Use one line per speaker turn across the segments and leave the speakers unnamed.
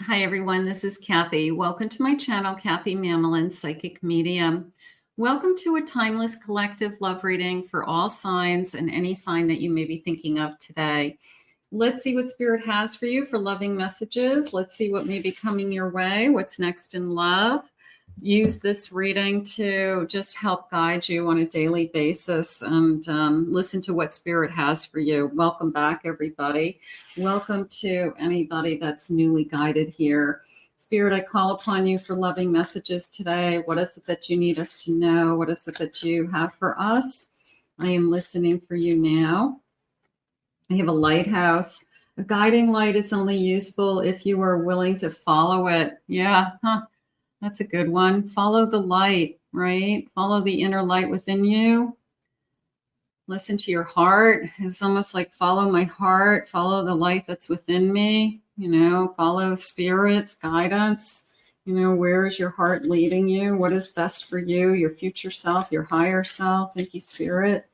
Hi, everyone. This is Kathy. Welcome to my channel, Kathy Mamelin, Psychic Medium. Welcome to a timeless collective love reading for all signs and any sign that you may be thinking of today. Let's see what Spirit has for you for loving messages. Let's see what may be coming your way. What's next in love? Use this reading to just help guide you on a daily basis and listen to what Spirit has for you. Welcome back, everybody. Welcome to anybody that's newly guided here. Spirit, I call upon you for loving messages today. What is it that you need us to know? What is it that you have for us? I am listening for you now. I have a lighthouse. A guiding light is only useful if you are willing to follow it. Yeah, that's a good one. Follow the light, right? Follow the inner light within you. Listen to your heart. It's almost like follow my heart, follow the light that's within me, follow Spirit's guidance. Where is your heart leading you? What is best for you, your future self, your higher self? Thank you, Spirit.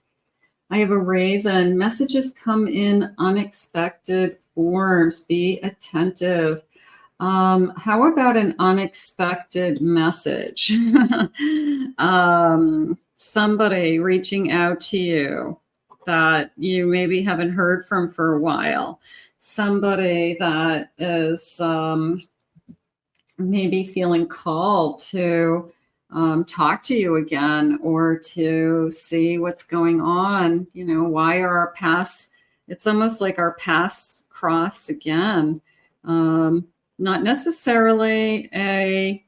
I have a raven. Messages come in unexpected forms. Be attentive. How about an unexpected message? Somebody reaching out to you that you maybe haven't heard from for a while. Somebody that is maybe feeling called to talk to you again or to see what's going on. Why are our paths? It's almost like our paths cross again. Not necessarily a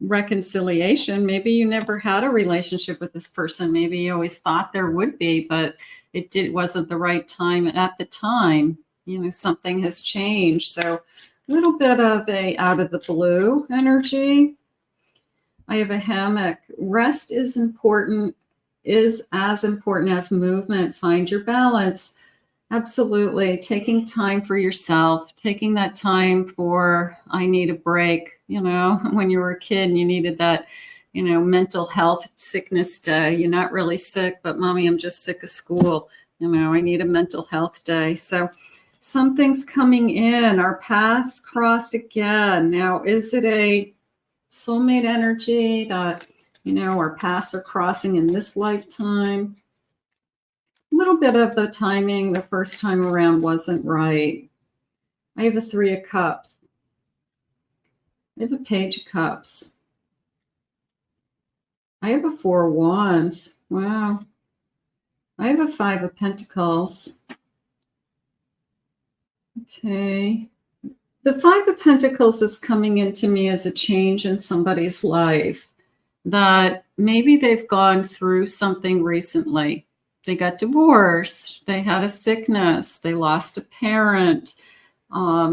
reconciliation. Maybe you never had a relationship with this person. Maybe you always thought there would be, but it wasn't the right time at the time. Something has changed. So a little bit of a out of the blue energy. I have a hammock. Rest is as important as movement. Find your balance. Absolutely. Taking time for yourself, taking that time for, I need a break. When you were a kid and you needed that, mental health sickness day. You're not really sick, but mommy, I'm just sick of school. I need a mental health day. So something's coming in. Our paths cross again. Now, is it a soulmate energy that, our paths are crossing in this lifetime? A little bit of the timing the first time around wasn't right. I have a 3 of Cups. I have a Page of Cups. I have a 4 of Wands. Wow. I have a 5 of Pentacles. Okay. The 5 of Pentacles is coming into me as a change in somebody's life that maybe they've gone through something recently. They got divorced, they had a sickness, they lost a parent,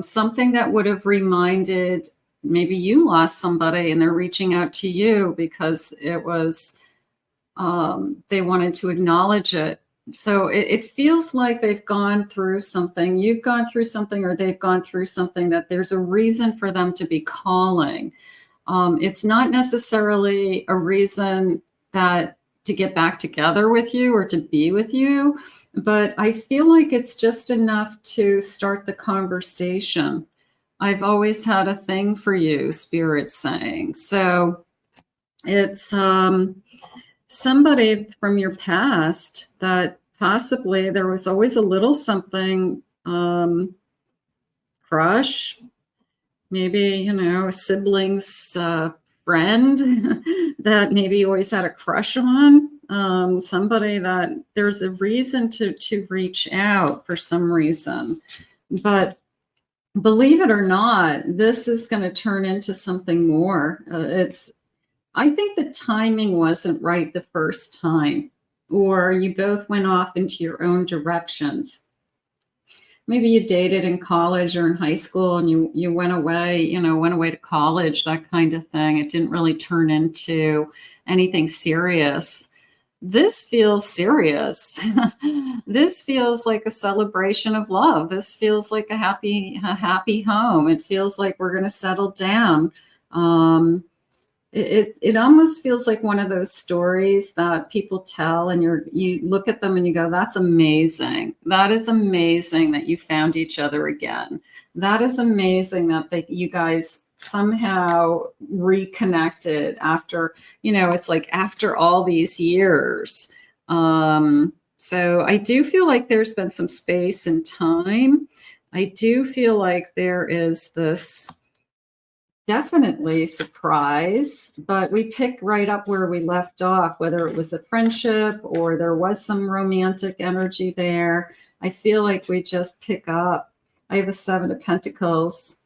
something that would have reminded, maybe you lost somebody and they're reaching out to you because it was, they wanted to acknowledge it. So it feels like they've gone through something, you've gone through something, or they've gone through something that there's a reason for them to be calling. It's not necessarily a reason that to get back together with you or to be with you, but I feel like it's just enough to start the conversation. I've always had a thing for you, Spirit's saying. So it's somebody from your past that possibly there was always a little something, crush, maybe, a sibling's friend that maybe you always had a crush on, somebody that there's a reason to reach out for some reason. But believe it or not, this is going to turn into something more. I think the timing wasn't right the first time, or you both went off into your own directions. Maybe you dated in college or in high school and you went away, went away to college, that kind of thing. It didn't really turn into anything serious. This feels serious. This feels like a celebration of love. This feels like a happy home. It feels like we're going to settle down. it almost feels like one of those stories that people tell, and you look at them and you go, that's amazing. That is amazing that you found each other again. That is amazing that you guys somehow reconnected after, it's like after all these years. So I do feel like there's been some space and time. I do feel like there is this definitely surprise, but we pick right up where we left off, whether it was a friendship or there was some romantic energy there. I feel like we just pick up. I have a 7 of Pentacles.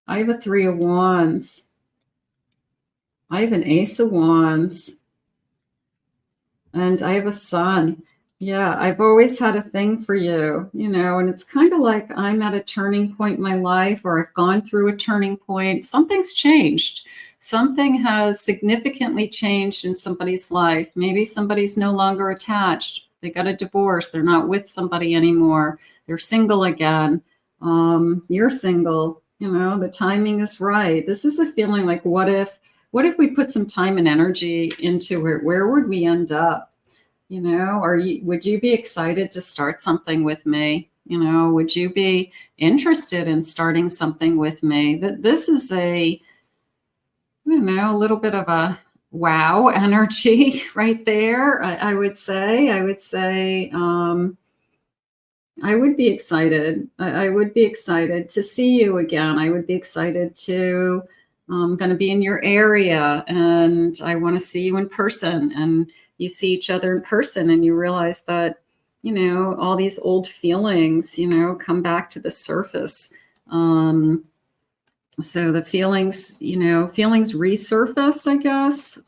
I have a 3 of Wands. I have an Ace of Wands. And I have a Sun. Yeah, I've always had a thing for you, and it's kind of like I'm at a turning point in my life, or I've gone through a turning point. Something's changed. Something has significantly changed in somebody's life. Maybe somebody's no longer attached. They got a divorce. They're not with somebody anymore. They're single again. You're single. The timing is right. This is a feeling like, what if we put some time and energy into it? Where would we end up? Would you be excited to start something with me? Would you be interested in starting something with me? This is a little bit of a wow energy right there. I would say, I would be excited. I would be excited to see you again. I would be excited to, I'm going to be in your area and I want to see you in person, and you see each other in person and you realize that, all these old feelings, come back to the surface. So the feelings, feelings resurface, I guess.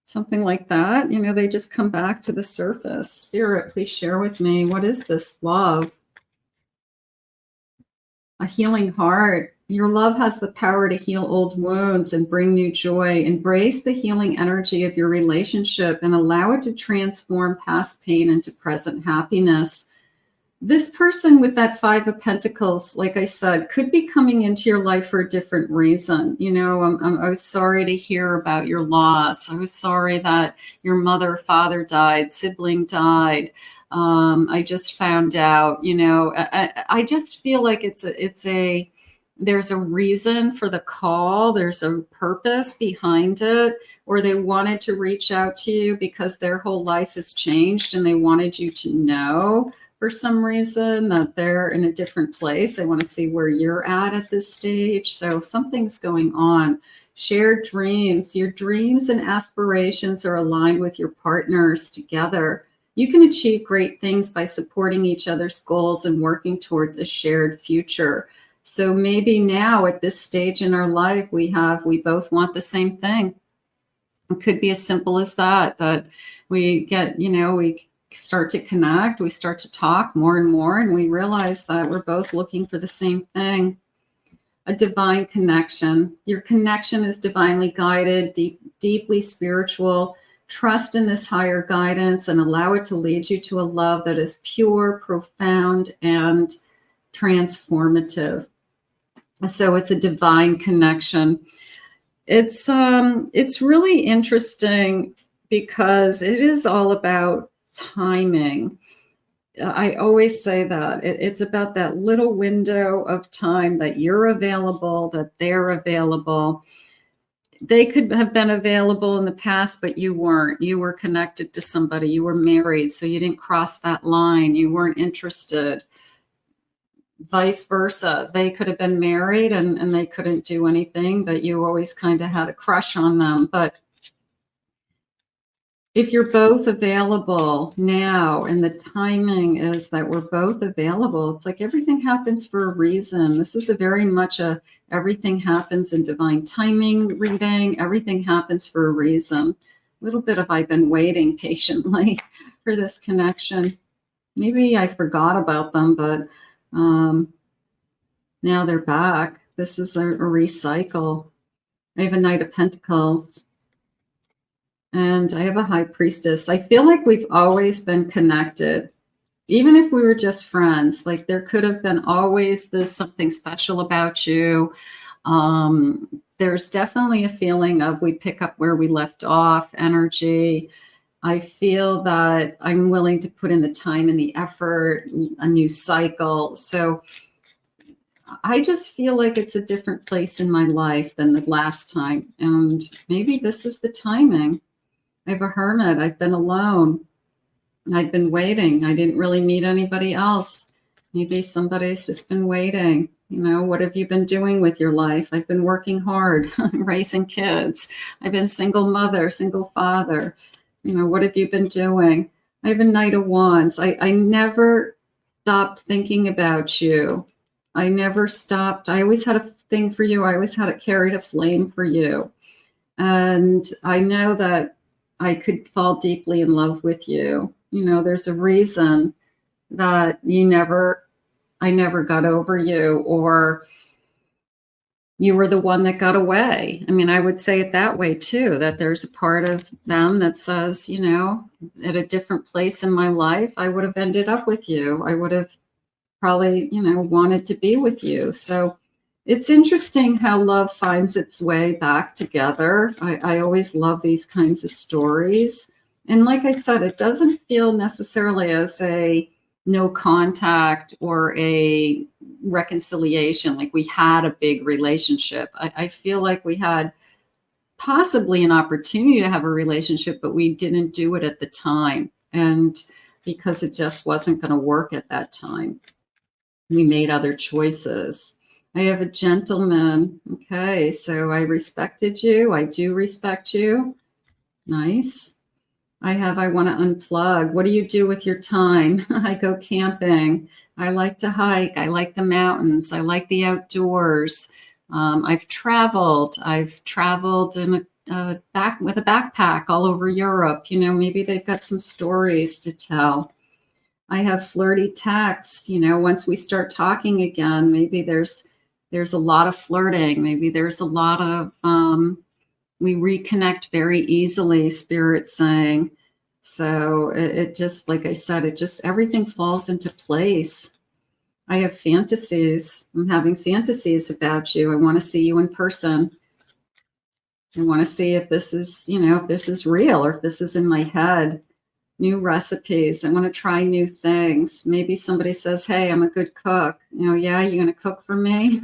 Something like that, they just come back to the surface. Spirit, please share with me. What is this love? A healing heart. Your love has the power to heal old wounds and bring new joy. Embrace the healing energy of your relationship and allow it to transform past pain into present happiness. This person with that 5 of Pentacles, like I said, could be coming into your life for a different reason. I was sorry to hear about your loss. I was sorry that your mother, father died, sibling died. I just found out, I just feel like there's a reason for the call. There's a purpose behind it, or they wanted to reach out to you because their whole life has changed and they wanted you to know for some reason that they're in a different place. They want to see where you're at this stage. So something's going on. Shared dreams. Your dreams and aspirations are aligned with your partners together. You can achieve great things by supporting each other's goals and working towards a shared future. So maybe now at this stage in our life, we both want the same thing. It could be as simple as that we get, we start to connect, we start to talk more and more, and we realize that we're both looking for the same thing. A divine connection. Your connection is divinely guided, deeply spiritual. Trust in this higher guidance and allow it to lead you to a love that is pure, profound, and transformative. So it's a divine connection. It's really interesting because it is all about timing. I always say that it's about that little window of time that you're available, that they're available. They could have been available in the past, but you weren't. You were connected to somebody. You were married, so you didn't cross that line. You weren't interested. Vice versa. They could have been married and they couldn't do anything, but you always kind of had a crush on them. But if you're both available now and the timing is that we're both available, it's like everything happens for a reason. This is a very much everything happens in divine timing reading. Everything happens for a reason. A little bit of I've been waiting patiently for this connection. Maybe I forgot about them, but now they're back. This is a recycle. I have a Knight of Pentacles. And I have a High Priestess. I feel like we've always been connected. Even if we were just friends, like there could have been always this something special about you. there's definitely a feeling of we pick up where we left off energy. I feel that I'm willing to put in the time and the effort, a new cycle. So I just feel like it's a different place in my life than the last time. And maybe this is the timing. I have a hermit. I've been alone. I've been waiting. I didn't really meet anybody else. Maybe somebody's just been waiting. You know, what have you been doing with your life? I've been working hard, raising kids. I've been single mother, single father. You know, what have you been doing? I have a Knight of Wands. I never stopped thinking about you. I never stopped. I always had a thing for you. I always had it carried a flame for you. And I know that I could fall deeply in love with you. You know, there's a reason that I never got over you, or you were the one that got away. I mean, I would say it that way too, that there's a part of them that says, you know, at a different place in my life, I would have ended up with you. I would have probably, you know, wanted to be with you. So it's interesting how love finds its way back together. I always love these kinds of stories. And like I said, it doesn't feel necessarily as a no contact or a reconciliation, like we had a big relationship. I feel like we had possibly an opportunity to have a relationship, but we didn't do it at the time. And because it just wasn't going to work at that time, we made other choices. I have a gentleman. Okay, so I respected you. I do respect you. Nice. I want to unplug. What do you do with your time? I go camping. I like to hike. I like the mountains. I like the outdoors. I've traveled. In with a backpack all over Europe. You know, maybe they've got some stories to tell. I have flirty texts. You know, once we start talking again, maybe there's a lot of flirting. Maybe there's a lot of we reconnect very easily, Spirit saying. So it just, like I said, it just, everything falls into place. I have fantasies. I'm having fantasies about you. I want to see you in person. I want to see if this is, you know, if this is real or if this is in my head. New recipes. I want to try new things. Maybe somebody says, hey, I'm a good cook. You know, yeah, you're going to cook for me?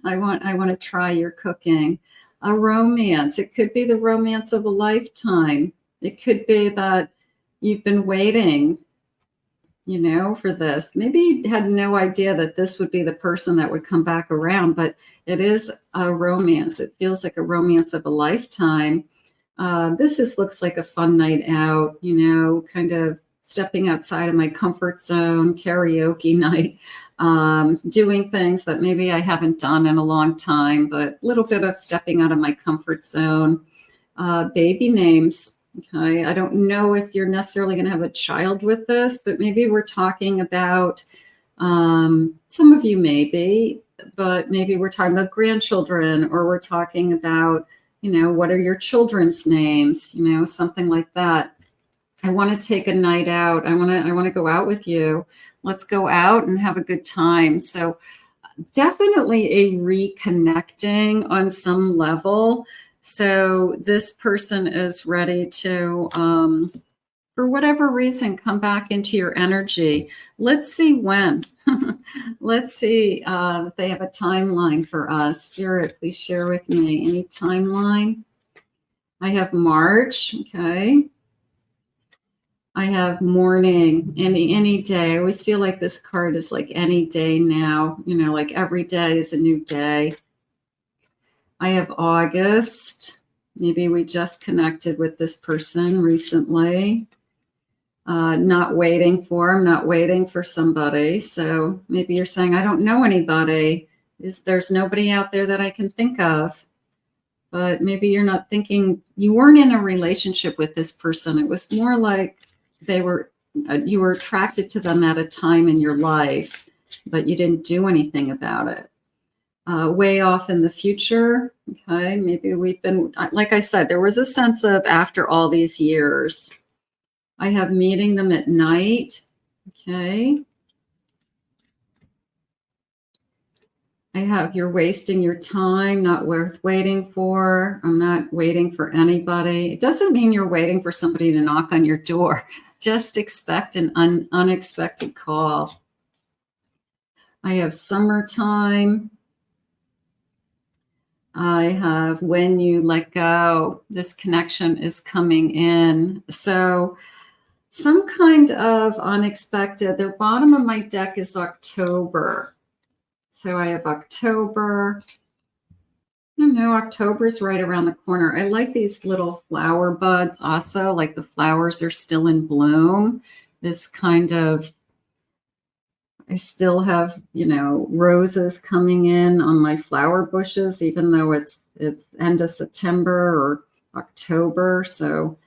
I want to try your cooking. A romance. It could be the romance of a lifetime. It could be that you've been waiting, you know, for this. Maybe you had no idea that this would be the person that would come back around, but it is a romance. It feels like a romance of a lifetime. This looks like a fun night out, you know, kind of stepping outside of my comfort zone, karaoke night, doing things that maybe I haven't done in a long time, but a little bit of stepping out of my comfort zone. Baby names. Okay, I don't know if you're necessarily going to have a child with this, but maybe we're talking about, some of you maybe, but maybe we're talking about grandchildren, or we're talking about, you know, what are your children's names, you know, something like that. I want to take a night out. I want to go out with you. Let's go out and have a good time. So definitely a reconnecting on some level. So this person is ready to, for whatever reason, come back into your energy. Let's see when. Let's see if they have a timeline for us. Spirit, please share with me any timeline. I have March. Okay. I have morning, any day. I always feel like this card is like any day now, you know, like every day is a new day. I have August. Maybe we just connected with this person recently. Not waiting for somebody. So maybe you're saying, I don't know anybody. There's nobody out there that I can think of. But maybe you're not thinking, you weren't in a relationship with this person. It was more like you were attracted to them at a time in your life, but you didn't do anything about it. Way off in the future. Okay, maybe we've been, like I said, there was a sense of after all these years. I have meeting them at night. Okay. I have you're wasting your time, not worth waiting for. I'm not waiting for anybody. It doesn't mean you're waiting for somebody to knock on your door. Just expect an unexpected call. I have summertime. I have when you let go. This connection is coming in. So some kind of unexpected. The bottom of my deck is October. So I have October. I don't know, October's right around the corner. I like these little flower buds also, like the flowers are still in bloom. This kind of, I still have, you know, roses coming in on my flower bushes, even though it's end of September or October. So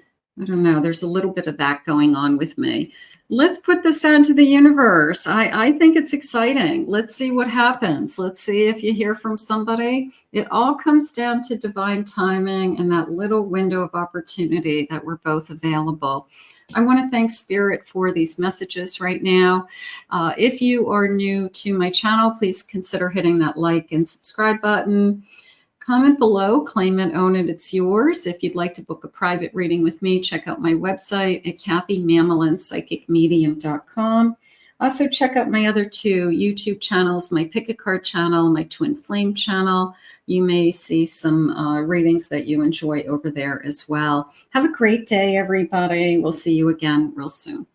I don't know, there's a little bit of that going on with me. Let's put this out into the universe. I think it's exciting. Let's see what happens. Let's see if you hear from somebody. It all comes down to divine timing and that little window of opportunity that we're both available. I want to thank Spirit for these messages right now. If you are new to my channel, please consider hitting that like and subscribe button. Comment below, claim it, own it, it's yours. If you'd like to book a private reading with me, check out my website at kathymamolinspsychicmedium.com. Also check out my other two YouTube channels, my Pick a Card channel, my Twin Flame channel. You may see some readings that you enjoy over there as well. Have a great day, everybody. We'll see you again real soon.